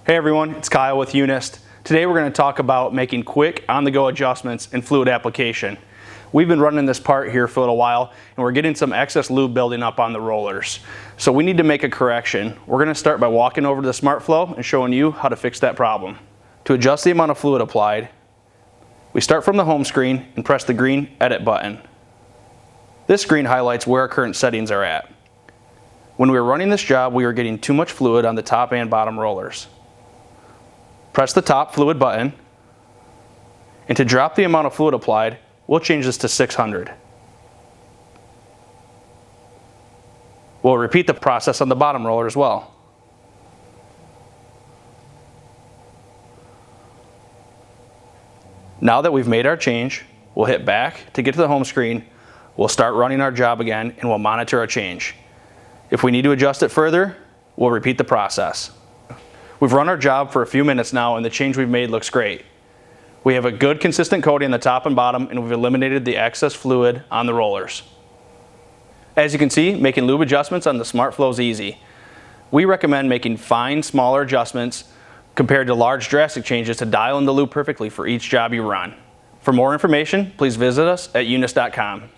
Hey everyone, it's Kyle with Unist. Today we're going to talk about making quick on-the-go adjustments in fluid application. We've been running this part here for a little while and we're getting some excess lube building up on the rollers. So we need to make a correction. We're going to start by walking over to the SmartFlow and showing you how to fix that problem. To adjust the amount of fluid applied, we start from the home screen and press the green Edit button. This screen highlights where our current settings are at. When we were running this job, we were getting too much fluid on the top and bottom rollers. Press the top fluid button, and to drop the amount of fluid applied, we'll change this to 600. We'll repeat the process on the bottom roller as well. Now that we've made our change, we'll hit back to get to the home screen, we'll start running our job again, and we'll monitor our change. If we need to adjust it further, we'll repeat the process. We've run our job for a few minutes now and the change we've made looks great. We have a good consistent coating on the top and bottom and we've eliminated the excess fluid on the rollers. As you can see, making lube adjustments on the SmartFlow is easy. We recommend making fine, smaller adjustments compared to large drastic changes to dial in the lube perfectly for each job you run. For more information, please visit us at unist.com.